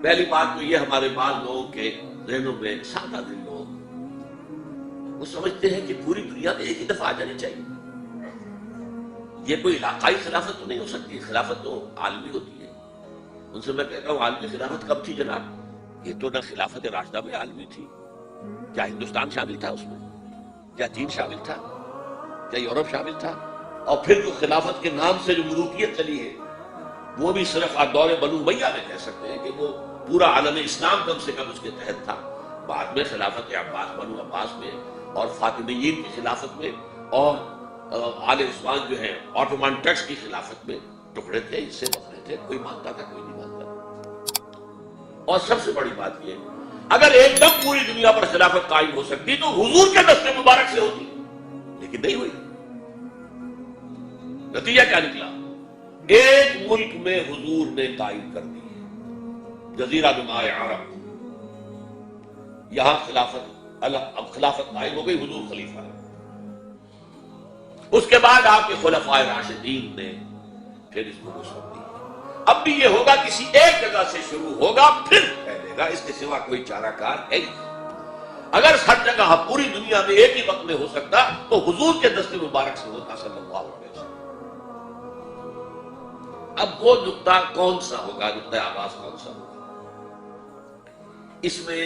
پہلی بات تو یہ ہمارے بعض لوگوں کے ذہنوں میں سادہ دل لوگ وہ سمجھتے ہیں کہ پوری دنیا میں ایک ہی دفعہ آ جانی چاہیے. یہ کوئی علاقائی خلافت تو نہیں ہو سکتی، خلافت تو عالمی ہوتی ہے. ان سے میں کہتا ہوں عالمی خلافت کب تھی جناب؟ یہ تو نہ خلافت راشدہ میں عالمی تھی. کیا ہندوستان شامل تھا اس میں؟ کیا چین شامل تھا؟ کیا یورپ شامل تھا؟ اور پھر جو خلافت کے نام سے جو ملوکیت چلی ہے وہ بھی صرف دور بنو امیہ میں کہہ سکتے ہیں کہ وہ پورا عالم اسلام کم سے کم اس کے تحت تھا. بعد میں خلافت عباس بنو عباس میں اور فاطمیین کی خلافت میں اور آل عثمان جو ہے آٹومان ٹرکس کی خلافت میں ٹکڑے تھے، حصے بکرے تھے، کوئی مانتا تھا کوئی نہیں مانتا. اور سب سے بڑی بات یہ اگر ایک دم پوری دنیا پر خلافت قائم ہو سکتی تو حضور کے دست مبارک سے ہوتی، لیکن نہیں ہوئی. نتیجہ کیا نکلا؟ ایک ملک میں حضور نے قائم کر دی ہے، جزیرہ نما عرب. یہاں خلافت اب خلافت قائم ہو گئی، حضور خلیفہ ہے. اس کے بعد آپ کے خلفائے راشدین نے پھر اس کو وسعت دی. اب بھی یہ ہوگا کسی ایک جگہ سے شروع ہوگا پھر پھیلے گا، اس کے سوا کوئی چارہ کار ہے نہیں. اگر ہر جگہ پوری دنیا میں ایک ہی وقت میں ہو سکتا تو حضور کے دست مبارک سے ہوتا صلی اللہ علیہ وسلم. اب وہ نقطہ کون سا ہوگا، نقطہ آغاز کون سا ہوگا؟ اس میں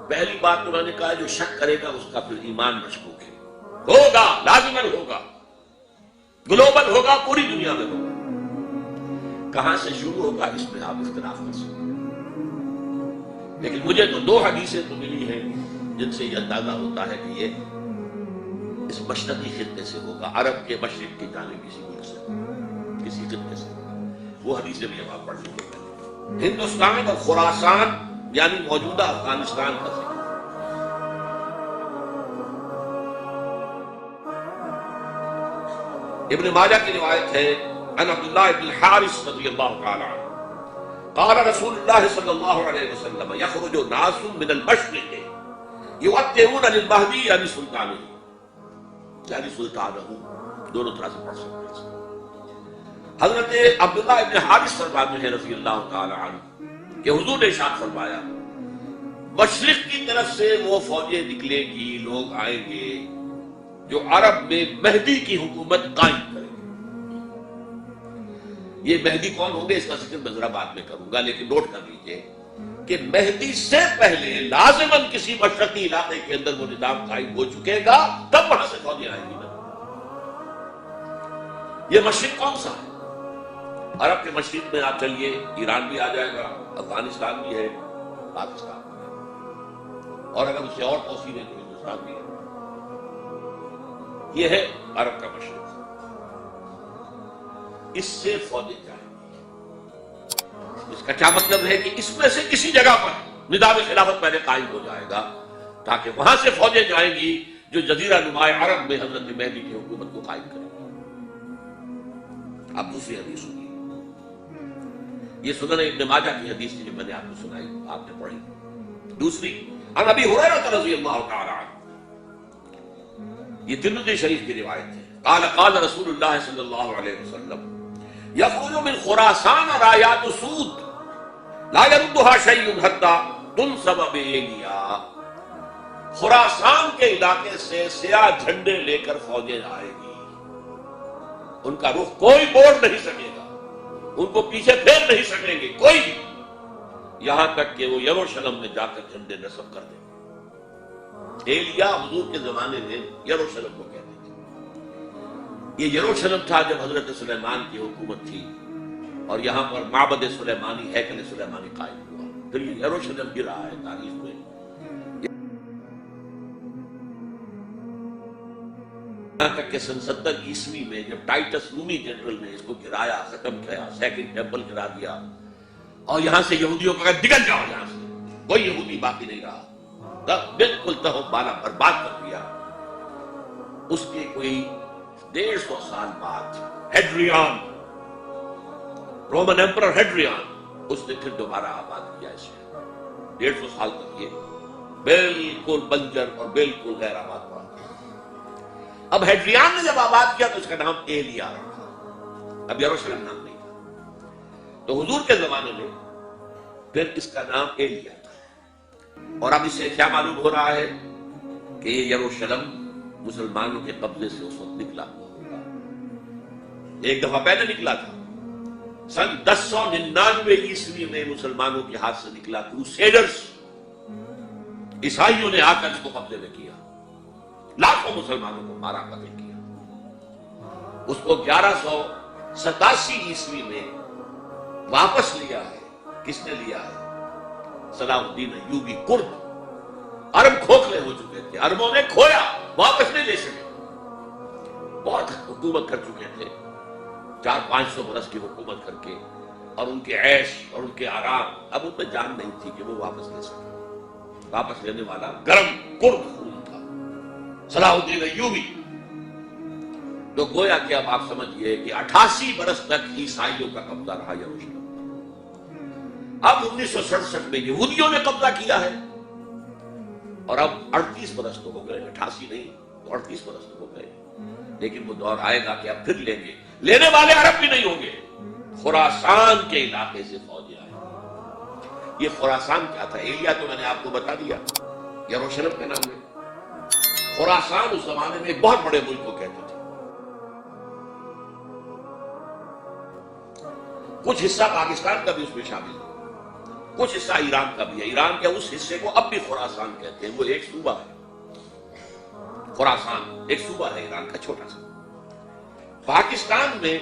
پہلی بات انہوں نے کہا جو شک کرے گا اس کا پھر ایمان مشکوک ہے. ہوگا، لازماً ہوگا، گلوبل ہوگا، پوری دنیا میں ہوگا. کہاں سے شروع ہوگا اس میں آپ اختلاف کر سکتے ہیں، لیکن مجھے تو دو حدیثیں تو ملی ہیں جن سے یہ اندازہ ہوتا ہے کہ یہ اس مشرقی خطے سے ہوگا، عرب کے مشرق کی جانب کسی ملک سے، کسی خطے سے. وہ حدیثیں بھی آپ پڑھ لیں. ہندوستان اور خراسان یعنی موجودہ افغانستان کا ذکر. ابن ماجہ کی روایت ہے عن عبداللہ ابن الحارث رضی اللہ تعالی عنہ قال رسول اللہ صلی اللہ علیہ وسلم یخرج ناس من المشرق یؤطرون للمہدی یعنی سلطانہ، یعنی سلطانہ، دونوں طرح سے پڑھ سکتے ہیں. حضرت عبداللہ ابن حارث فرماتے ہیں رضی اللہ تعالی عنہ کہ حضور نے ارشاد فرمایا مشرق کی طرف سے وہ فوجیں نکلے گی، لوگ آئیں گے جو عرب میں مہدی کی حکومت قائم کریں گے. یہ مہدی کون ہوں گے اس کا ذکر میں ذرا بعد میں کروں گا، لیکن نوٹ کر لیجئے کہ مہدی سے پہلے لازماً کسی مشرقی علاقے کے اندر وہ نظام قائم ہو چکے گا، تب وہاں سے فوجیں آئیں گی. یہ مشرق کون سا ہے؟ عرب کے مشرق میں آپ چلیے ایران بھی آ جائے گا، افغانستان بھی ہے، پاکستان بھی ہے، اور اگر اسے اور توسیع ہے تو ہندوستان بھی ہے. یہ ہے عرب کا مشرق. اس سے فوجیں جائیں گی. اس کا کیا مطلب ہے کہ اس میں سے کسی جگہ پر نظام خلافت پہلے قائم ہو جائے گا تاکہ وہاں سے فوجیں جائیں گی جو جزیرہ نما عرب میں حضرت مہدی کی حکومت کو قائم کریں گی. اب دوسری حدیث سنیے. یہ سنن ابن ماجہ کی حدیث جو میں نے آپ کو سنائی، آپ نے پڑھی. دوسری عن ابی ہریرہ رضی اللہ تعالی عنہ، یہ ترمذی شریف کی روایت ہے. قال قال رسول اللہ صلی اللہ علیہ وسلم یخرج من خراسان رايات سود لا يردها شيء حتى تنصب بإيلیا. خراسان کے علاقے سے سیاہ جھنڈے لے کر فوجیں آئے گی، ان کا رخ کوئی موڑ نہیں سکے گا، ان کو پیچھے پھیر نہیں سکیں گے کوئی بھی، یہاں تک کہ وہ یروشلم میں جا کر جھنڈے نصب کر دیں. ایلیا حضور کے زمانے میں یروشلم کو کہتے تھے. یہ یروشلم تھا جب حضرت سلیمان کی حکومت تھی اور یہاں پر معبد سلیمانی، ہیکل سلیمانی قائم ہوا. پھر یہ یروشلم بھی رہا ہے تاریخ میں. یہاں تک کہ سن 70 عیسوی میں جب ٹائٹس رومی جنرل نے اس کو گرایا، ختم کیا، سیکنڈ ٹیمپل گرا دیا اور یہاں سے یہودیوں کو کہا نکل جاؤ یہاں سے، کوئی یہودی باقی نہیں رہا، بالکل تہم بالا برباد کر دیا. اس کے کوئی 150 سال بعد ہیڈریان، رومن ایمپرر ہیڈریان، اس نے پھر دوبارہ آباد کیا اسے. 150 سال تک یہ بالکل بنجر اور بالکل غیر آباد پڑا. اب ہیڈریان نے جب آباد کیا تو اس کا نام ایلیا رکھا، اب یروشلم نام نہیں تھا۔ تو حضور کے زمانے میں پھر اس کا نام ایلیا تھا، اور اب اس سے کیا معلوم ہو رہا ہے کہ یہ یروشلم مسلمانوں کے قبضے سے اس وقت نکلا ہوا ہوگا۔ ایک دفعہ پہلے نکلا تھا، سن 1099 عیسوی میں مسلمانوں کے ہاتھ سے نکلا، کروسیڈرز عیسائیوں نے آ کر اس کو قبضے میں کیا، لاکھوں مسلمانوں کو مارا، قتل کیا۔ اس کو 1187 عیسوی میں واپس لیا ہے۔ کس نے لیا ہے؟ صلاح الدین ایوبی کرد۔ عرب کھوکھلے ہو چکے تھے، عربوں نے کھویا، واپس نہیں لے سکے، بہت حکومت کر چکے تھے، 400-500 برس کی حکومت کر کے، اور ان کے عیش اور ان کے آرام، اب ان میں جان نہیں تھی کہ وہ واپس لے سکے۔ واپس لینے والا گرم کرد خون تھا، صلاح الدین ایوبی۔ تو گویا کہ اب آپ سمجھئے کہ 88 برس تک عیسائیوں کا قبضہ رہا یروشلم۔ اب 1967 میں یہودیوں نے قبضہ کیا ہے، اور اب 38 برس تو ہو گئے، 88 نہیں تو 38 برس تو ہو گئے۔ لیکن وہ دور آئے گا کہ اب پھر لیں گے، لینے والے عرب بھی نہیں ہوں گے، خراسان کے علاقے سے فوجیں آئیں۔ یہ خراسان کیا تھا؟ ایلیا تو میں نے آپ کو بتا دیا، یروشلم کے نام میں۔ خراسان اس زمانے میں ایک بہت بڑے ملک کو کہتے تھے۔ کچھ حصہ پاکستان کا بھی اس میں شامل ہے، کچھ حصہ ایران کا بھی ہے۔ ایران کے اس حصے کو اب بھی خراسان کہتے ہیں، وہ ایک صوبہ ہے۔ خراسان ایک صوبہ ہے ایران کا، چھوٹا سا۔ پاکستان میں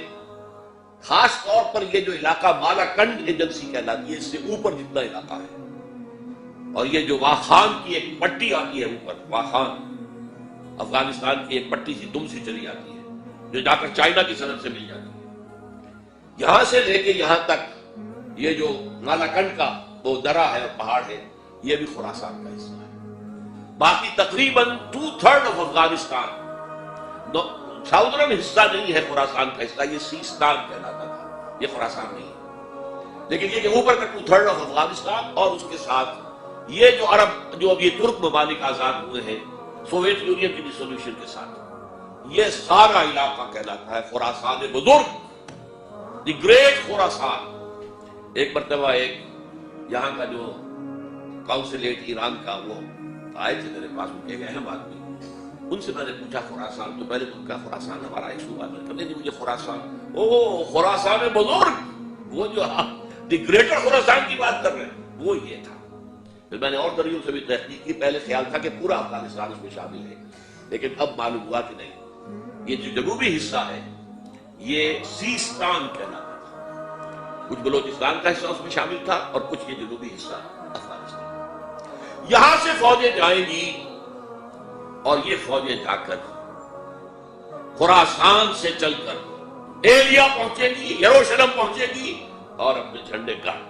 خاص طور پر یہ جو علاقہ مالاکنڈ ایجنسی کہلاتی ہے، اس سے اوپر جتنا علاقہ ہے، اور یہ جو واخان کی ایک پٹی آتی ہے اوپر، واخان افغانستان کی ایک پٹی سی دم سی چلی آتی ہے، جو جا کر چائنا کی سرحد سے مل جاتی ہے، یہاں سے لے کے یہاں تک یہ جو مالاکنڈ کا وہ درہ ہے اور پہاڑ ہے، یہ بھی خراسان کا حصہ ہے۔ باقی تقریباً 2/3 آف افغانستان ساؤدرن حصہ نہیں ہے خراسان کا حصہ، یہ سیستان کہلاتا تھا، یہ خراسان نہیں ہے۔ لیکن یہ کہ اوپر کا 2/3 آف افغانستان، اور اس کے ساتھ یہ جو عرب، جو اب یہ ترک ممالک آزاد ہوئے ہیں سوویت یونین کی ڈسولوشن کے ساتھ، یہ سارا علاقہ کہلاتا ہے خراسان بزرگ، دی گریٹ خراسان۔ ایک مرتبہ ایک یہاں کا جو کاؤنسلیٹ ایران کا، وہ آئے تھے میرے پاس، ان کے ایک اہم آدمی، ان سے میں نے پوچھا خراسان، تو پہلے ان کا خراسان ہمارا ایک صوبہ ہے، کہتے ہیں مجھے خراسان، او خراسان بزرگ، وہ جو دی گریٹر خراسان کی بات کر رہے ہیں، وہ یہ تھا۔ پھر میں نے اور دریوں سے بھی تحقیق کی، پہلے خیال تھا کہ پورا افغانستان اس میں شامل ہے، لیکن اب معلوم ہوا کہ نہیں، یہ جو جنوبی حصہ ہے یہ سیستان کہلاتا تھا، کچھ بلوچستان کا حصہ اس میں شامل تھا، اور کچھ یہ جنوبی حصہ افغانستان۔ یہاں سے فوجیں جائیں گی، اور یہ فوجیں جا کر خراسان سے چل کر ایلیا پہنچے گی، یروشلم پہنچے گی، اور اپنے جھنڈے گاڑ